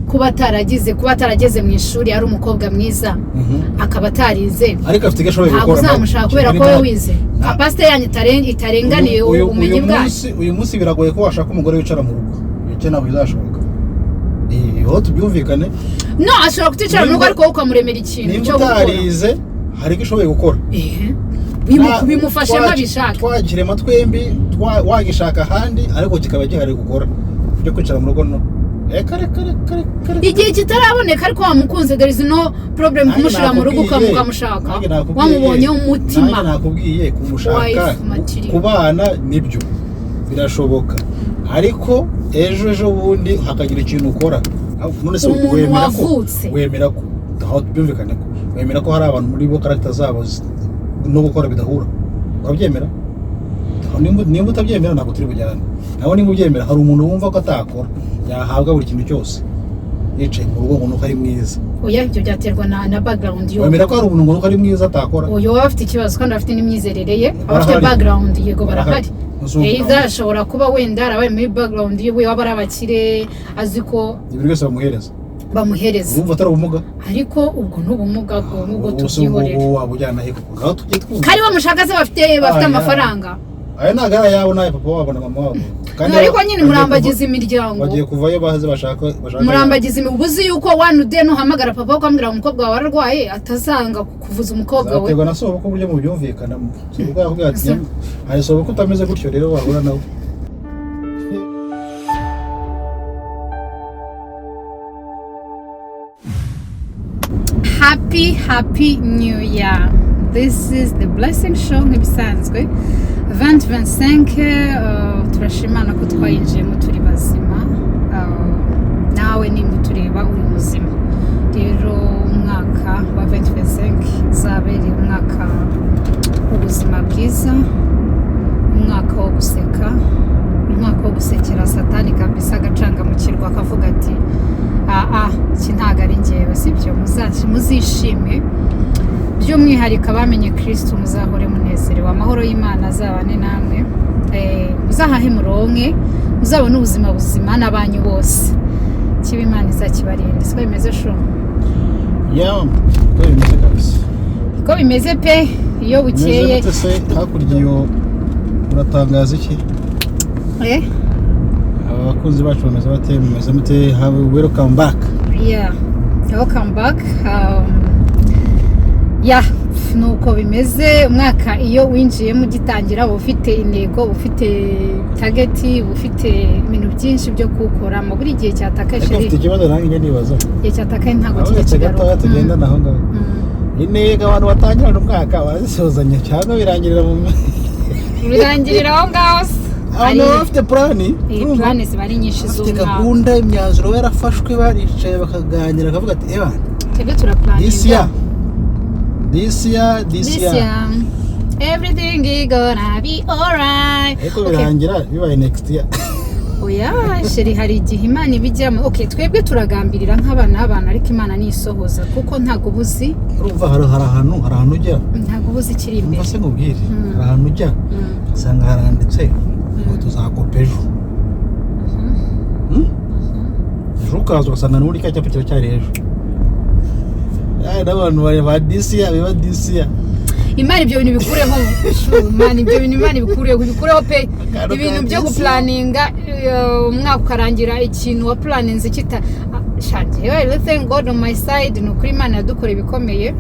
kuba atarageze mu ishuri ari umukobwa mwiza akaba atarize ariko afite gashoboye gukora ntabwo uzamushaka kubera ko we wize capacity yanyu itarenganiye ubumenyi bwacu uyu munsi biragoye ko washaka umugore wicara mu rugo icyo ntabwo bizashoboka ho tubyumvikane no ashobora kuticara mu rugo ariko ukamuremera ikintu cyo gukora utarize hari icyo ushoboye gukora bimufashemo abishaka twagirema twembi wagishaka ahandi ariko kikaba gihari gukora byo kwicara mu rugo no igihe kitaraboneka ariko wamukunze there is no problem kumushira mu rugo ukamushaka wamubonye umutima nakubwiye kumushaka kubana nibyo birashoboka ariko ejo bundi hakagira ikintu ukora none se wemera ko aho byumvikane ko wemera ko hari abantu muri bo character zabo no gukora bidahura urabyemera nimba utabyemera ntabwo turi bujyana naho nimba ubyemera hari umuntu wumva ko atakora yahabwa buri kintu cyose yicaye mu rugo ngo ari mwiza oya ibyo byaterwa na background yo wemera ko hari umuntu ngo ari mwiza atakora oya waba afite ikibazo kandi afite n'imyizerere ye afite background yego barahari ashobora kuba wenda arabaye muri background ye waba ari abakire azi ko ibintu byose bamuhereza urumva atari ubumuga ariko ubwo n'ubumuga bwo tubyihorera wabujyana he kuko ngaho tujye twumva kandi bamushaka se bafite amafaranga aya nagara yabo naye papa wabo na mama wabo kandi ariko nyine murambagiza imiryango bagiye kuvayo bahaze bashaka murambagiza imibuzi yuko one day no hamagara papa ukamubwira umukobwa wawe ararwaye atazanga kuvuza umukobwa we aterwa na sobo ko buryo mu byumvikana ubwo yakubwira ati hari sobo ko utameze gutyo rero wahura nawe Happy New Year. This is the Blessing Show nk'ibisanzwe 2025 turashimana ko twayinjiyemo turi bazima nawe nimba tureba uri muzima rero umwaka wa 2025 zabereye umwaka w'ubuzima bwiza umwaka wo guseka umwaka wo gusekera satani kabisa agacanga mu kirwa akavuga ati iki ntago ari njyewe sibyo muzishime by'umwihariko abamenye Kristo muzahore munezerewe amahoro y'Imana azabane namwe muzahahe muronke muzabone ubuzima buzima n'abanyu bose kiba Imana izakibarinde siko bimeze sho ko bimeze kabisa ko bimeze pe iyo bukeye hakurya iyo uratangaza iki abakunzi bacu bameze bate mumeze mute welcome back welcome back nuko bimeze umwaka iyo winjiyemo ugitangira uba ufite intego uba ufite target uba ufite ibintu byinshi byo gukora mu buri gihe cyatakaje ufite ikibazo nange njye nibaza igihe cyatakaje ntabwo kigaruka tugenda naho ngaho intego abantu batangirana umwaka barazisozanya cyangwa birangirira aho ngaho abantu bafite plani ziba ari nyinshi z'umwaka bafite gahunda imyanzuro yarafashwe baricaye bakaganira bakavuga ati twebwe turaplaninga This year everything is gonna be alright eko birangira bibaye next year oya sheri hari igihe Imana ibijyamo twebwe turagambirira nk'abana b'abantu ariko Imana nisohoza kuko ntago buzi urumva hari ahantu ujya ntago buzi kiri imbere mbase nkubwire hari ahantu ujya usanga haranditse ngo tuzakopa ejo ukaza ugasanga n'uri cya cyapa kiracyari ejo n'abantu ba disiya biba disiya Imana ibyo bintu bikureho Imana ibyo bintu Imana bikureho pe ibintu byo guplaninga umwaka ukarangira ikintu wa planinze kita shanje thank God on my side no kuri Imana yadukora ibikomeye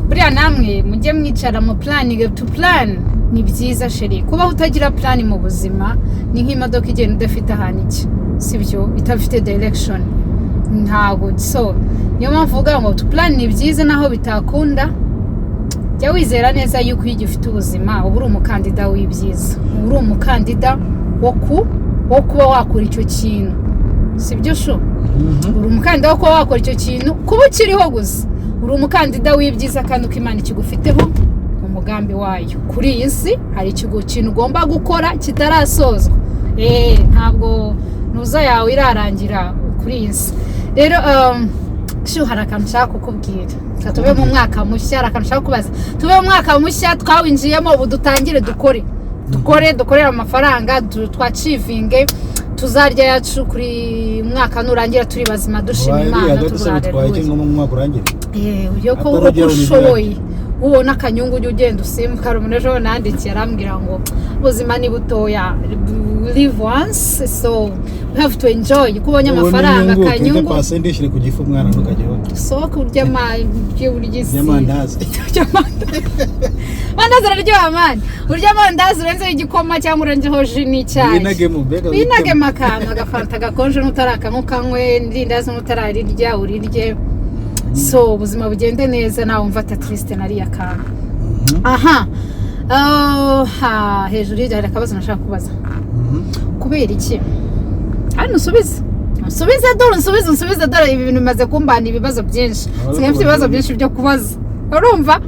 buriya namwe mujye mwicara mu planning to plan ni byiza sheri kuba utagira plan mu buzima ni nk'imodoka igenda udafite ahantu iki sibyo itafite direction ntago so niyo mpamvu uvuga ngo to plan ni byiza naho bitakunda jya wizera neza yuko iyo ufite ubuzima uba uri umukandida w'ibyiza uba uri umukandida wo kuba wakora icyo kintu sibyo sho uri umukandida wo kuba wakora icyo kintu kuba ukiriho gusa uri umukandida w'ibyiza kandi uko Imana ikigufiteho umugambi wayo kuri iyi si hari ikintu ugomba gukora kitarasozwa ntabwo nuza yawe irarangira kuri iyi si rero hari akantu nshaka kukubwira tube mu mwaka mushya hari akantu nshaka kubaza tube mu mwaka mushya twawinjiyemo ubu dutangire dukorera amafaranga twacivinge tuzarya yacu kuri mwaka nurangira turi bazima dushima Imana tuburare mu mwaka urangira uyo ko ushoboye ubona akanyungu ujye ugenda usimbuka rumenejo nandikiye arambwira ngo ubuzima ni butoya live once so we have to enjoy kubonye amafaranga akanyungu pasendishire ku gifu mwana ntukajyeho so kurya uryizi y'amandazi mandazi araryoha man urya mandazi urenze igikoma cyangwa urenzeho ji n'icyayi binage makanga agafanta gakonje n'utaraka nk'ukanywe n'indazi n'utararirya urirye so ubuzima bugende neza nawe umva triste nariya kana hejuru y'ijya akabazo nashaka kubaza kubera iki nsubize dore ibi bintu bimaze kumbana ibibazo byinshi singa mfite ibibazo byinshi byo kubaza urumva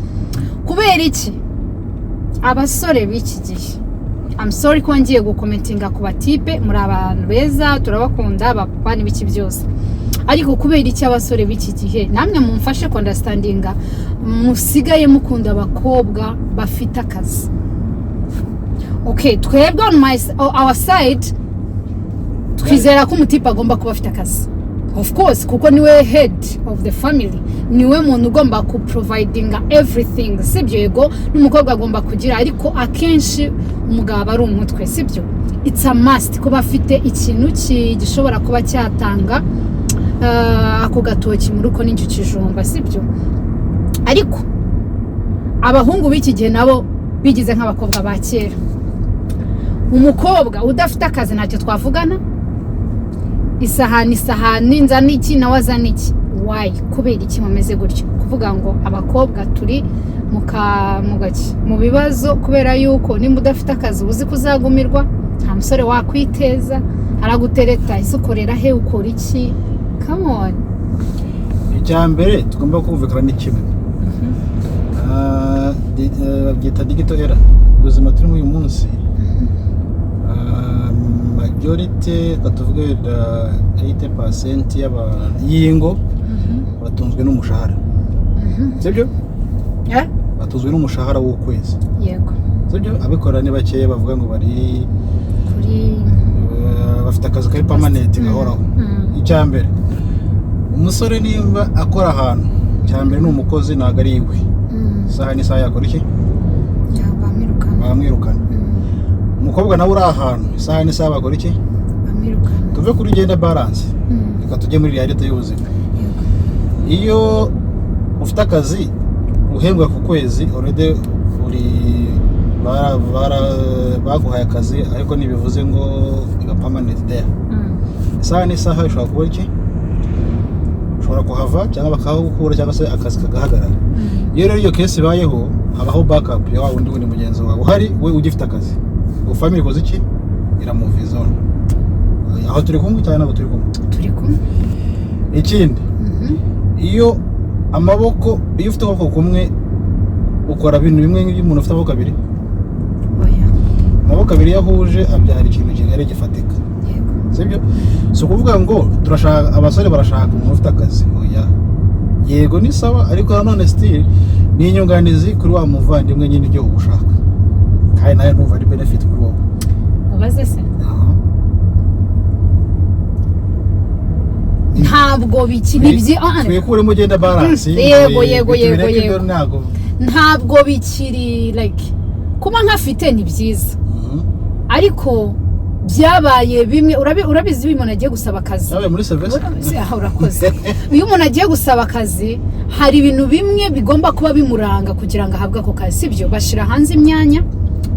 kubera iki abasore b'iki gihe I'm sorry ko ngiye gukomentinga ku batipe muri abantu beza turabakunda bapana ibiki byose ariko kubera iki abasore b'iki gihe namwe mumfashe ku understandinga musigaye mukunda abakobwa bafite akazi okay twebwe on our side twizera ko umutipe agomba kuba afite akazi of course kuko niwe head of the family niwe muntu ugomba ku providing everything sibyo yego n'umukobwa agomba kugira ariko akenshi umugabo ari umutwe sibyo it's a must kuba afite ikintu gishobora kuba cyatanga ako gatoki mu ruko n'icyo kijumba sibyo ariko abahungu b'iki gihe nabo bigize nk'abakobwa ba kera umukobwa udafite akazi ntacyo twavugana isahani nzana iki nawe azana iki why kubera iki mumeze gutyo kuvuga ngo abakobwa turi mu bibazo kubera yuko nimba udafite akazi uzi kuzagumirwa nta musore wakwiteza aragutereta isukorera he ukora iki come on icyambere tugomba kumvikana n'ikimwe byita digital era ubuzima turimo uyu munsi majority katuvuge 80% y'ingo batunzwe n'umushahara sibyo batuzwe n'umushahara w'ukwezi yego sibyo abikora ni bakeya bavuga ngo bari kuri bafite akazi kari permanent gahoraho icyambere umusore nimba akora ahantu cyambere n'umukozi naga ari iwe saha ni saha yakora iki bamwirukana umukobwa nawe uri ahantu saha ni saha bakora iki bamwirukana tuve kuri gender balance reka tujye muri reality y'ubuzima iyo ufite akazi uhembwa ku kwezi already uri baguhaye akazi ariko nibivuze ngo iba permanent there saha ni saha ushobora kuba iki ushobora kuhava cyangwa bakahukura cyangwa se akazi kagahagarara iyo rero iyo case ibayeho habaho backup ya wundi mugenzi wawe uhari we ugifite akazi family koze iki iramuva zone aho turi kumwe cyane nabo turi kumwe ikindi iyo amaboko iyo ufite amaboko kumwe ukora ibintu bimwe nk'umuntu ufite amaboko abiri amaboko abiri yahuje abyara ikintu kigari gifatika sibyo so kuvuga ngo turashaka abasore barashaka umuntu ufite akazi oya yego ni sawa ariko nanone still ni inyunganizi kuri wa muvandimwe nyine ibyo ugushaka kandi nayo ntuva ari benefit kuri wowe ubaze se ntabwo bikiri twikuremo gender balance yego ntabwo bikiri like kuba nkafite ni byiza ariko byabaye bimwe urabizi umuntu agiye gusaba akazi yabaye muri service urakoze iyo umuntu agiye gusaba akazi hari ibintu bimwe bigomba kuba bimuranga kugira ngo ahabwe ako kazi sibyo bashira hanze imyanya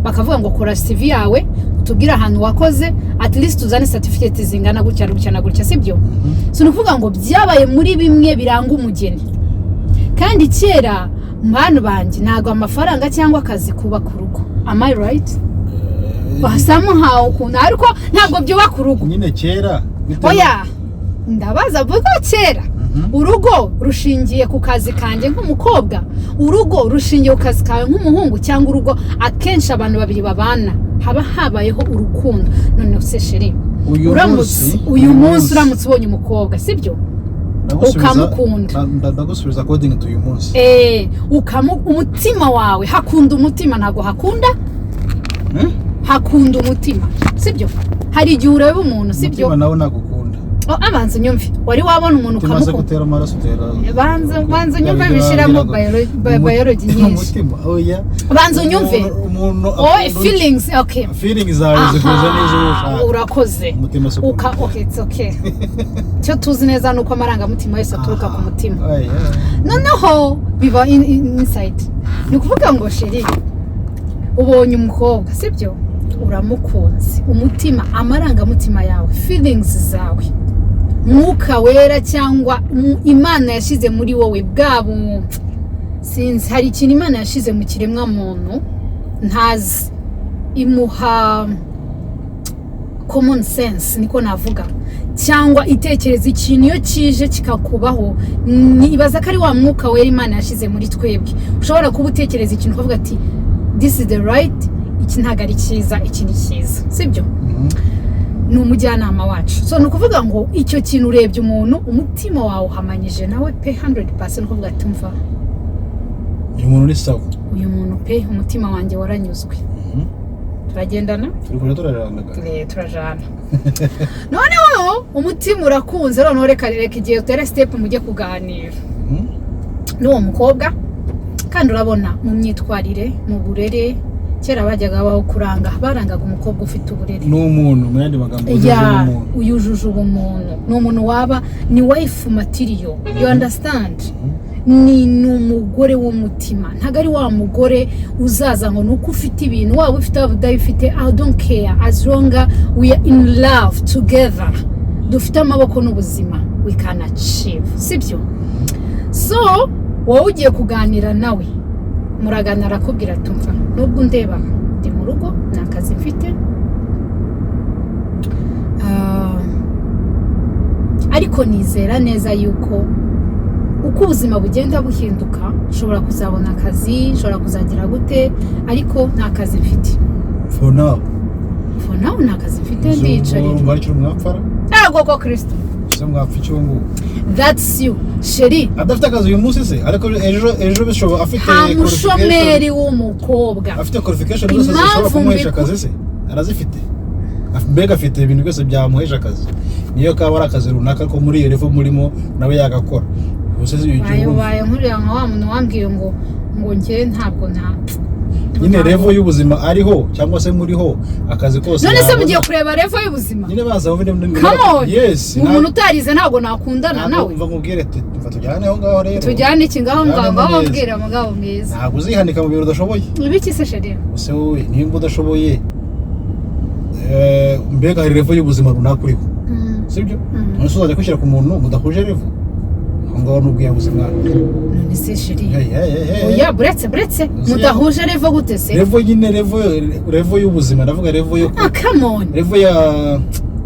bakavuga ngo kora CV yawe utubwira ahantu wakoze at least uzane certificate zingana gutya sibyo so nukuvuga ngo byabaye muri bimwe biranga umugeni kandi kera mbantu banje ntago amafaranga cyangwa akazi kuba ku rugo am I right basamuhawe ukuntu ariko ntabwo byubaka urugo nyine kera oya ndabaza vuga kera urugo rushingiye ku kazi kanjye nk'umukobwa urugo rushingiye ku kazi kawe nk'umuhungu cyangwa urugo akenshi abantu babiri babana haba habayeho urukundo none usesheri uyu munsi uramutse ubonye umukobwa sibyo ukamukunda ndagusubiza according to uyu munsi umutima wawe hakunda umutima ntago hakunda hakunda umutima sibyo hari igihe ureba umuntu sibyo umutima nawe nagukunda abanza unyumve wari wabona umuntu ukamukunda gutera amaraso utera banza unyumve bishiramo biology nyinshi banza unyumve feelings okay feelings zawe zikuze neza urakoze okay it's okay cyo tuzi neza nuko amarangamutima yose aturuka ku mutima noneho biba inside ni kuvuga ngo sheri ubonye umukobwa sibyo uramukunze umutima amarangamutima yawe feelings zawe mwuka wera cyangwa Imana yashize muri wowe bwabo sinzi hari ikintu Imana yashize mu kiremwa muntu ntazi imuha common sense niko navuga cyangwa itekereza ikintu iyo kije kikakubaho nibaza ko ari wa mwuka wera Imana yashize muri twebwe ushobora kuba utekereza ikintu ukavuga ati this is the right iki ntago ari cyiza iki ni cyiza sibyo ni umujyanama wacu so nukuvuga ngo icyo kintu urebye umuntu umutima wawe uhamanyije nawe pe 100% kuvuga ati mva uyu muntu ni sawa uyu muntu pe umutima wanjye waranyuzwe turagendana turajana noneho umutima urakunze noneho reka igihe utere step mujye kuganira n'uwo mukobwa kandi urabona mu myitwarire mu burere kera bajyaga baho kuranga barangaga umukobwa ufite uburere n'umuntu mu yandi magambo uyujuje ubumuntu n'umuntu waba ni wife material you understand ni umugore w'umutima ntago ari wa mugore uzaza ngo nuko ufite ibintu waba ufite abudafite I don't care as long as we are in love together dufite amaboko n'ubuzima we can achieve sibyo so wowe ugiye kuganira nawe muragana arakubwira tumva nubwo ndeba ndi mu rugo nakazi mfite ariko nizera neza yuko uko ubuzima bugenda buhinduka ushobora kuzabona akazi ushobora kuzagira gute ariko nta kazi mfite for now nta kazi mfite ndiyicarira mbarikira umwapfara koko Kristo mwapfa icyo ngo that's you sheri adafite akazi uyu munsi se ariko ejo bishobora afite umushomeri w'umukobwa afite qualification zose zishobora kumuhesha akazi se arazifite mbega afite ibintu byose byamuhesha akazi niyo kaba ari akazi runaka ko muri iyo level murimo nawe yagakora bayo nkuriya nka wa muntu wambwiye ngo njye ntabwo nyine level y'ubuzima ariho cyangwa se muriho akazi kose none se mugiye kureba level y'ubuzima nyine baza yes umuntu utarize ntabwo nakundana nawe mva nkubwire tujyane aho ngaho rero tujyane iki ngaho wabwira mugabo mwiza ntabwo uzihanika mu bintu udashoboye ibiki se sheri use wowe nimba udashoboye mbega hari level y'ubuzima runaka uriho sibyo none se uzajya kwishyira ku muntu mudahuje level ngaho nubwiye ubuzima none se sheri oya buretse mudahuje level gute se level nyine level y'ubuzima ndavuga level yo come on level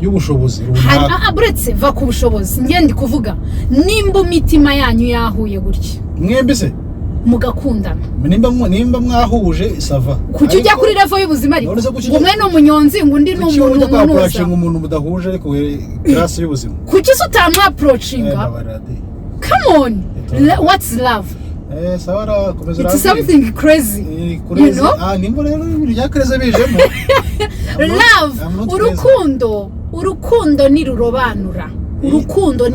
y'ubushobozi runaka buretse va ku bushobozi ngiye ndi kuvuga nimba imitima yanyu yahuye gutya mwembe se mugakundana nimba mwahuje sava kuki ujya kuri level y'ubuzima ariko umwe ni umunyonzi ngo undi ni umuntu unuza umuntu mudahuje ariko class y'ubuzima kuki se utamwaproachinga come on what's love sawara komeza it's something crazy you know nimba rero ibya crazy bijemo love urukundo ni rurobanura urukundo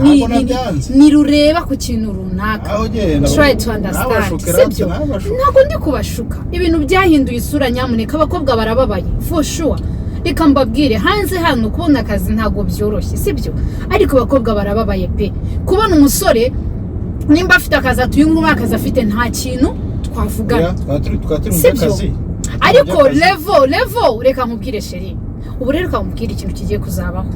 ni rureba ku kintu runaka try to understand sibyo ntabwo ndi kubashuka ibintu byahinduye isura nyamuneka abakobwa barababaye for sure reka mbabwire hanze hano kubona akazi ntabwo byoroshye sibyo ariko abakobwa barababaye pe kubona umusore nimba afite akazi atuyungu akazi afite nta kintu twavugana sibyo ariko level reka nkubwire sheri ubu rero ukamubwira ikintu kigiye kuzabaho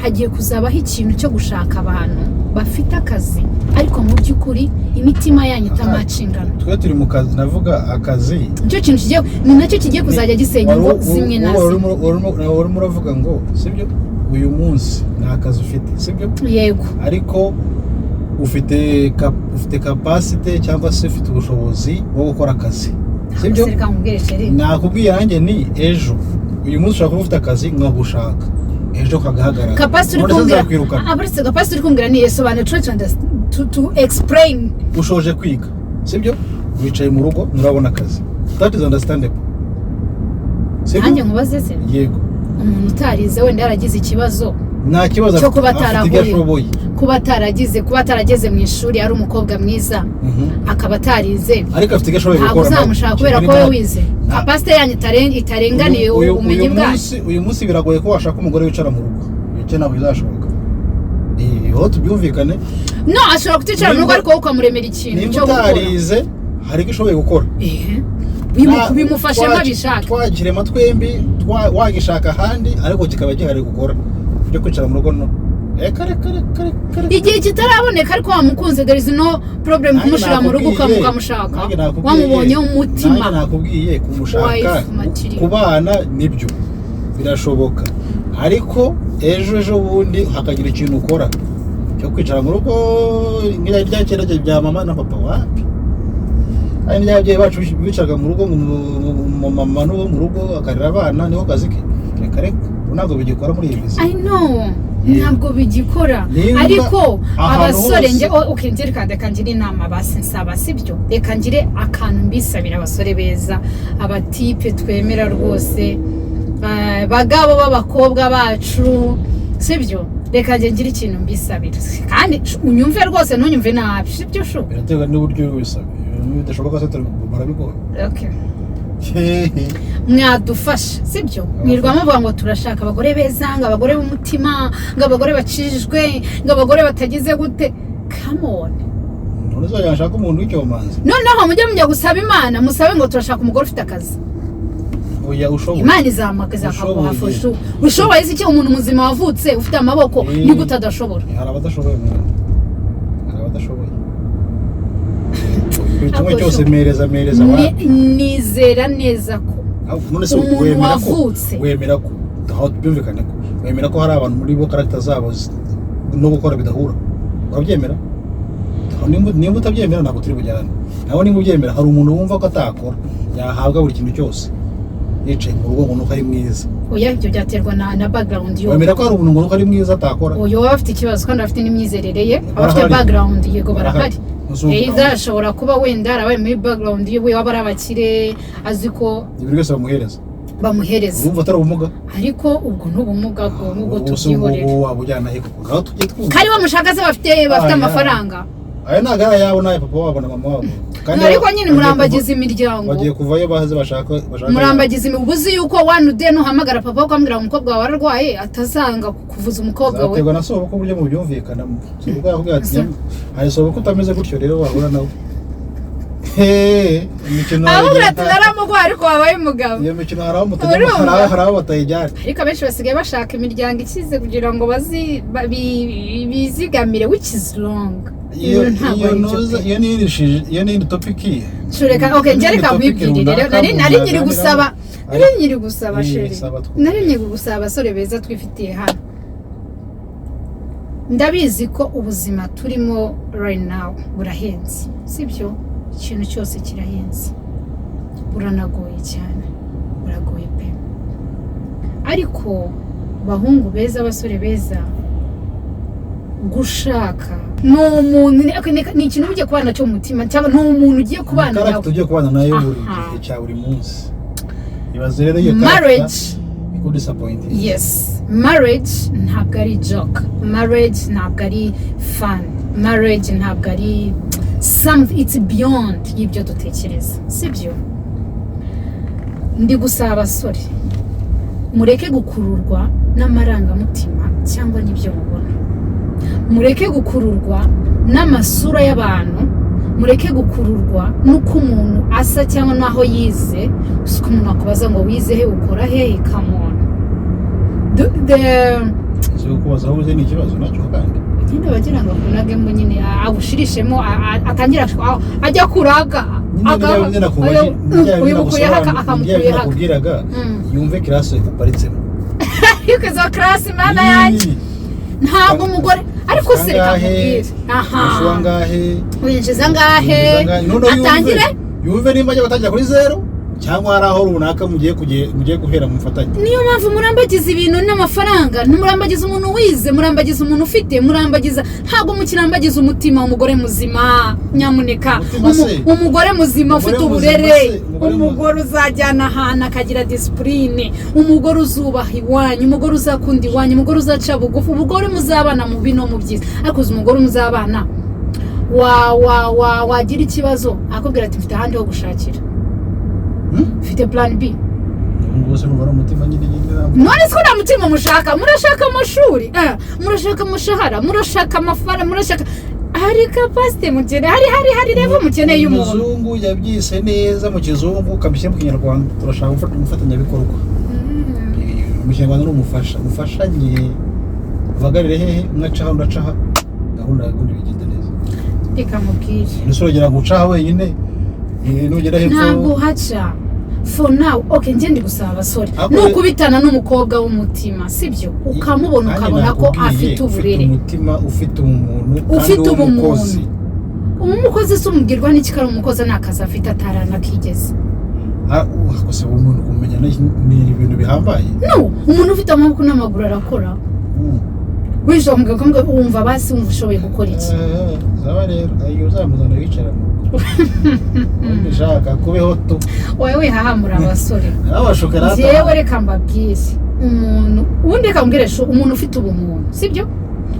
hagiye kuzabaho ikintu cyo gushaka abantu bafite akazi ariko mu by'ukuri imitima yanyu itamacingana twe turi mu kazi navuga akazi icyo kintu kigiye ni nacyo kigiye kuzajya gisenya ngo zimwe na zimwe urimo uravuga ngo sibyo uyu munsi nta kazi ufite sibyo yego ariko ufite capacity cyangwa se ufite ubushobozi bwo gukora akazi sibyo nakubwiye nanjye ni ejo uyu munsi ushaka kuba ufite akazi nkagushaka ejo kagahagarara capacity uri kumbwira ni yesobanura to explain ushoje kwiga sibyo wicaye mu rugo nurabona akazi that is understandable nanjye nkubaze se yego umuntu utarize wenda yaragize ikibazo nta kibazo cyo kuba atarahuye kuba atarageze mu ishuri ari umukobwa mwiza akaba atarize ariko afite icyo ashoboye gukora uzamushaka kubera ko we wize kapasite yanyu itarenganiye ubumenyi bwacu uyu munsi biragoye ko washaka umugore wicara mu rugo icyo ntabwo bizashoboka aho tubyumvikane no ashobora kuticara mu rugo ariko wowe ukamuremera ikintu cyo gukora utarize hari icyo ushoboye gukora bimufashemo abishaka twagirema twembi wagishaka ahandi ariko kikaba gihari gukora byo kwicara mu rugo no igihe kitaraboneka ariko wamukunze there is no problem kumushira mu rugo ukamushaka wamubonyeho umutima nakubwiye kumushaka kubana nibyo birashoboka ariko ejo bundi hakagira ikintu ukora cyo kwicara mu rugo ngira rya kera bya mama na papa wapi ari n'ababyeyi bacu bicaga mu rugo mu mama no mu rugo akarira abana niho kazi ke reka ntabwo bigikora muri iyi vizi I know ntabwo bigikora ariko abasore nge okay nge reka ngire inama basi nsaba sibyo reka ngire akantu mbisabira abasore beza abatipe twemera rwose bagabo b'abakobwa bacu sibyo reka ngire ikintu mbisabira kandi unyumve rwose ntunyumve nabi sibyo sho biraterwa n'uburyo wisabye bidashoboka se barabikora okay mwadufasha sibyo mwirwa muvuga ngo turashaka abagore beza ngo abagore b'umutima ngo abagore bacishijwe ngo abagore batagize gute come on none zo yashaka umuntu w'icyomanzi noneho mujya gusaba Imana musabe ngo turashaka umugore ufite akazi oya ushoboye Imana izamakaza akaguhafusha ushoboye iki umuntu muzima wavutse ufite amaboko ni gute adashobora hari abadashoboye kimwe cyose mereza nizera neza ko umuntu wavutse wemera ko aho byumvikane ko wemera ko hari abantu muri bo character zabo no gukora bidahura urabyemera nimba utabyemera ntabwo turi bujyane naho nimba ubyemera hari umuntu wumva ko atakora yahabwa buri kintu cyose yicaye mu rugo ngo nuko ari mwiza oya ibyo byaterwa na background yo wemera ko hari umuntu ngo nuko ari mwiza atakora oya waba afite ikibazo kandi afite n'imyizerere ye afite background yego barahari ashobora kuba wenda arabaye muri background ye waba ari abakire azi ko ibintu byose bamuhereza urumva atari ubumuga ariko ubwo n'ubumuga bwo tubyihorera waba ujyana he kuko ngaho tujye twumva kandi bamushaka se bafite amafaranga aya ntabwo ari ayabo n'aya papa wabo na mama wabo ariko nyine murambagiza imiryango bagiye kuvayo bahaze bashaka murambagiza ubuzi yuko one day nuhamagara papa ukamubwira umukobwa wawe ararwaye atazanga kuvuza umukobwa we zaterwa na sobo ko buryo mu byumvikanamo ubwo yakubwira ati hari sobo ko utameze gutyo rero wahura nawe imikino ahubwo ati naramugwa ariko wabaye umugabo iyo mikino hari abo batayijyana ariko abenshi basigaye bashaka imiryango ikize kugira ngo bizigamire which is wrong iyo ni topiki shureka okay ngereka nkwibwirire nari nyiri gusaba sheri nari nyiri gusaba abasore beza twifitiye hano ndabizi ko ubuzima turimo right now burahenze sibyo ikintu cyose kirahenze buranagoye cyane buragoye pe ariko bahungu beza abasore beza gushaka ni umuntu ni ikintu ugiye kubana cyo mu mutima cyangwa ni umuntu ugiye kubana nawe tugiye kubana nayo buri gihe cya buri munsi ibaze rero iyo marriage disappointing yes marriage ntabwo ari joke marriage ntabwo ari fun marriage ntabwo ari something it's beyond y'ibyo dutekereza sibyo ndi gusaba abasore mureke gukururwa n'amarangamutima cyangwa n'ibyo mubona mureke gukururwa n'amasura y'abantu mureke gukururwa n'uko umuntu asa cyangwa n'aho yize uko umuntu akubaza ngo wize he ukora he come on kubaza aho uze ni ikibazo nacyo kandi nyine bagira ngo akunagemo nyine abushirishemo atangira ajya kuraga uyibukuyeho akamukuyeho akubwiraga yumve kirasi uparitsemo yuko izo kirasi mana yanjye ntabwo umugore ariko se reka mubwire ngahe winjiza ngahe atangire yumve nimba ajya gutangira kuri zero cyangwa hari aho runaka mugiye guhera mufatanye. Niyo mpamvu murambagiza ibintu n'amafaranga, murambagiza umuntu wize, murambagiza umuntu ufite, murambagiza ntabwo mukirambagiza umutima umugore muzima. Nyamuneka umugore muzima ufite uburere, umugore uzajyana ahantu akagira discipline, umugore uzubaha iwanyu, umugore uzakunda iwanyu, umugore uzaca bugufi, umugore muzabana mu bino mu byiza. Ariko umugore muzabana wagira ikibazo akubwira ati mfite ahandi ho gushakira, mfite plan B. Ubwo numva umutima nyine none ko nta mutima mushaka, murashaka amashuri, murashaka umushahara, murashaka amafaranga, murashaka hari capacity mugene, hari rero mukeneye umuntu. Umuzungu yabyise neza mu kizungu ukabishyira mu kinyarwanda. Turashaka gufata umufatanyabikorwa. Mu kinyarwanda ni umufasha, mufashanye uvagarire hehe, umwacaha undacaha, gahunda yagundi bigenda neza. Reka mubwire nusogera gucaha wenyine nugera hepfo ntabwo haca. For now, okay, ndi gusaba abasore nukubitana n'umukobwa w'umutima, sibyo? Ukamubona ukabona ko afite uburere, umutima, ufite umuntu, ufite umukozi. Umukozi sumubwirwa n'iki kari umukozi nakaza afite atarana kigeze. Akose umuntu kumenya ni ibintu bihambaye. No, umuntu ufite amaboko n'amaguru arakora. Wisho mugakambwe umva basi umva ushoboye gukora iki. Zaba rero ayo uzamuzana wicara. Ndashaka kubeho tu. Wewe hahamura abasore. Abashokerata. Jewe reka mbabwire. Umuntu ubundi kambwiresho umuntu ufite ubumuntu, sibyo?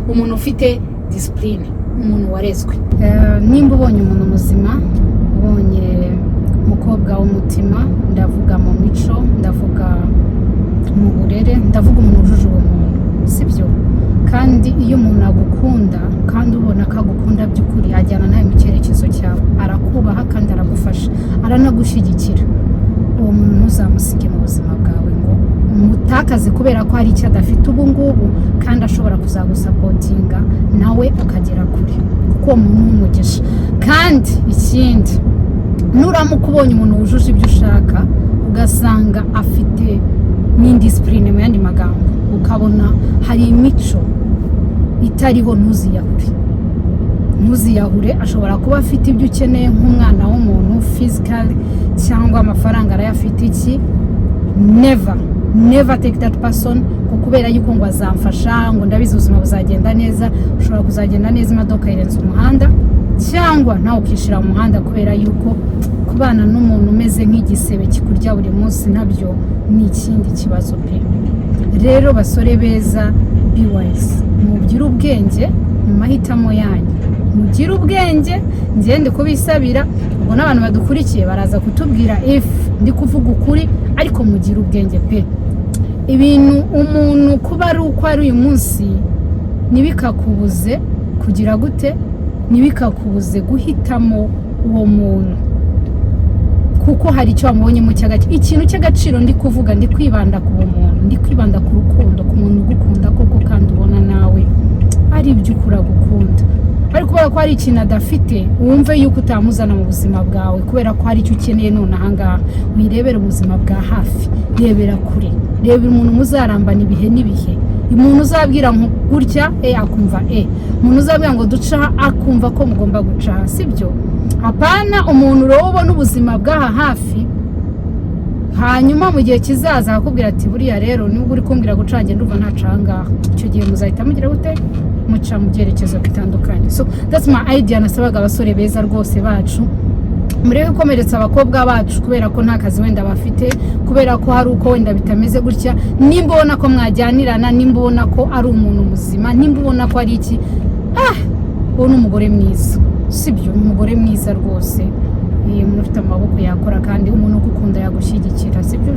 Umuntu ufite discipline, umuntu warezwe. Nimba ubonye umuntu muzima, ubonye umukobwa w'umutima, ndavuga mu mico, ndavuga mu burere, ndavuga umuntu ujuje ubumuntu, sibyo? Kandi iyo umuntu agukunda kandi ubona ko agukunda by'ukuri ajyana nawe mu cyerekezo cyawe, arakubaha kandi aragufasha, aranagushyigikira, uwo muntu ntuzamusige mu buzima bwawe ngo mutakaze kubera ko hari icyo adafite ubu ngubu kandi ashobora kuzagusapotinga nawe ukagera kure, kuko uwo muntu n'umugisha. Kandi ikindi, nuramuka ubonye umuntu wujuje ibyo ushaka ugasanga afite n'indisipurine, mu yandi magambo ukabona hari imico itariho, ntuziyahure. Ashobora kuba afite ibyo ukeneye nk'umwana w'umuntu physically, cyangwa amafaranga arayafite iki, never take that person kubera yuko ngo azamfasha, ngo ndabizi ubuzima buzagenda neza. Ushobora kuzagenda neza imodoka irenze umuhanda, cyangwa nawe ukishira mu muhanda kubera yuko kubana n'umuntu umeze nk'igisebe kikurya buri munsi nabyo ni ikindi kibazo pe. Rero basore beza, be wise, mugire ubwenge mu mahitamo yanyu, mugire ubwenge. Ngende kubisabira ubwo n'abantu badukurikiye baraza kutubwira if ndi kuvuga ukuri, ariko mugire ubwenge pe. Ibintu umuntu kuba ari uko ari uyu munsi nibikakubuze kugira gute, nibikakubuze guhitamo uwo muntu, kuko hari icyo wamubonyemo cy'agaciro. Ikintu cy'agaciro ndi kuvuga, ndi kwibanda ku bumuntu, ndi kwibanda ku rukundo, ku muntu ugukunda koko kandi ubona nawe ari ibyo ukura gukunda. Ariko kubera ko hari ikintu adafite, wumve yuko utamuzana mu buzima bwawe kubera ko hari icyo ukeneye none ahangaha. Wirebera ubuzima bwa hafi, rebera kure, rebera umuntu muzarambana ibihe n'ibihe. Umuntu uzabwira gutya akumva umuntu uzabwira ngo duca akumva ko mugomba guca, sibyo? Hapana umuntu rero ubona ubuzima bw'aha hafi, hanyuma mu gihe kizaza akakubwira ati buriya rero nubwo uri kumbwira gucange ndumva ntacangaha, icyo gihe muzahita mugira gute, muca mu byerekezo bitandukanye. So that's my idea. Nasabaga abasore beza rwose bacu, murebe komeretsa abakobwa bacu kubera ko nta kazi wenda bafite, kubera ko hari uko wenda bitameze gutya. Nimba ubona ko mwajyanirana, nimba ubona ko ari umuntu muzima, nimba ubona ko ari iki, uwo ni umugore mwiza, sibyo? Umugore mwiza rwose, umuntu ufite amaboko yakora kandi umuntu ugukunda yagushyigikira, sibyo?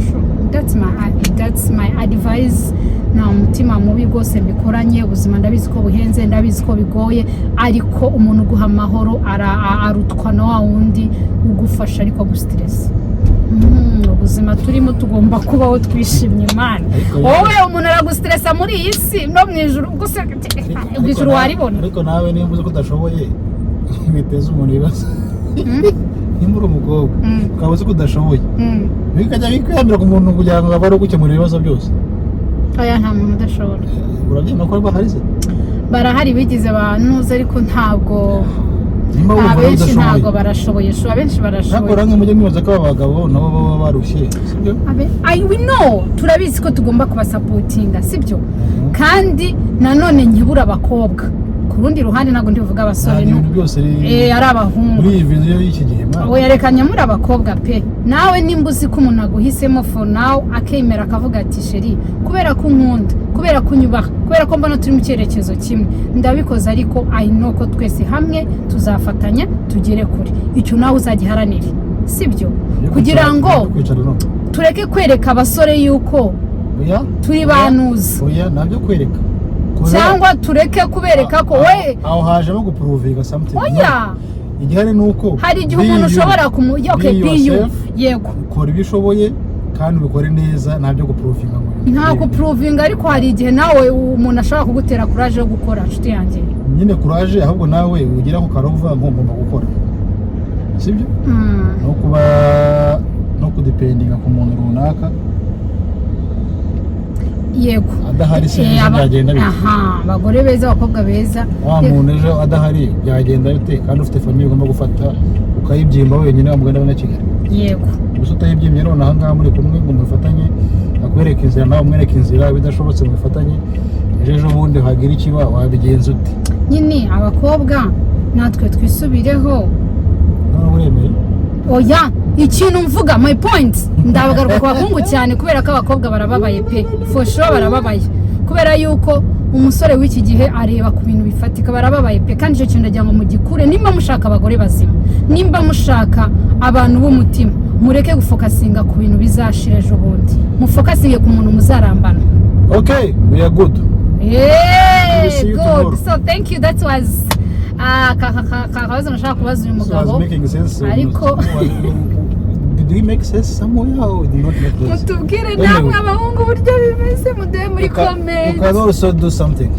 That's my advice. Nta mutima mubi rwose mbikoranye. Ubuzima ndabizi ko buhenze, ndabizi ko bigoye, ariko umuntu uguha amahoro arutwa na wa wundi ugufasha ariko gustress. Ubuzima turimo tugomba kubaho twishimye Imana. Wowe umuntu aragustressa muri iyi si no mu ijuru, gusa ijuru waribona. Ariko nawe nimba uzi ko udashoboye biteza umuntu ibibazo. Nimba uri umukobwa ukaba uzi ko udashoboye, bikajya bikwiyambira ku muntu kugira ngo abare gukemura ibibazo byose. Oya, nta muntu udashobora. Urabyemera ko bahari se? Barahari bigize abantu, ariko ntabwo abenshi ntabwo barashoboye abenshi barashoboye nakora nk'umujye mwibaza ko abagabo nabo baba barushye sibyo we know turabizi ko tugomba kubasapotinga sibyo kandi nanone nkibura abakobwa ku rundi ruhande ntabwo ndivuga abasore ari abahungu muri iyi video y'iki gihe oya reka nyamura abakobwa pe nawe nimba uzi ko umuntu aguhisemo for now akemera akavuga ati sheri kubera ko unkunda kubera ko unyubaha kubera ko mbona turi mu cyerekezo kimwe ndabikoze ariko I know ko twese hamwe tuzafatanya tugere kure icyo nawe uzagiharanire sibyo kugira ngo tureke kwereka abasore yuko turi banuzi oya nabyo kwereka cyangwa tureke kubereka ko we aho haje no guprovinga something oya igihari nuko hari igihe umuntu ushobora yego ukora ibyo ushoboye kandi ubikore neza ntabyo guprovinga ngo nta guprovinga ariko hari igihe nawe umuntu ashobora kugutera courage yo gukora nshuti yanjye nyine courage ahubwo nawe ugira ko karova ngomba gukora sibyo no kuba no kudependinga ku muntu runaka yego adahari se byagenda bite abagore beza abakobwa beza wa muntu ejo adahari byagenda bite kandi ufite famille ugomba gufata ukayibyimba wenyine wamugenda na Kigali yego gusa utayibyimbye none aha ngaha muri kumwe ngo mufatanye akwereka inzira nawe umwereka inzira bidashobotse mufatanye ejo bundi hagira ikiba wabigenza ute nyine abakobwa natwe twisubireho none uremeye oya ikintu mvuga my point ndabagaruka ku bakungu cyane kubera ko abakobwa barababaye pe for sure barababaye kubera yuko umusore w'iki gihe areba ku bintu bifatika barababaye pe kandi icyo kintu ndagira ngo mugikure nimba mushaka abagore bazima nimba mushaka abantu b'umutima mureke gufokasinga ku bintu bizashira ejo bundi mufokasinge ku muntu muzarambana okay we are good good so thank you that was kakabazo nashaka kubaza uyu mugabo ariko did we make sense somewhere or did not make sense mutubwire namwe abahungu buryo bimeze muduhe muri comment you can also do something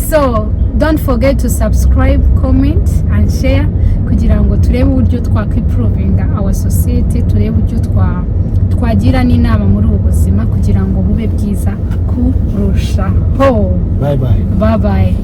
so don't forget to subscribe comment and share kugira ngo turebe uburyo twakwiprovinga our society turebe uburyo twagira n'inama muri ubu buzima kugira ngo bube bwiza kurushaho bye bye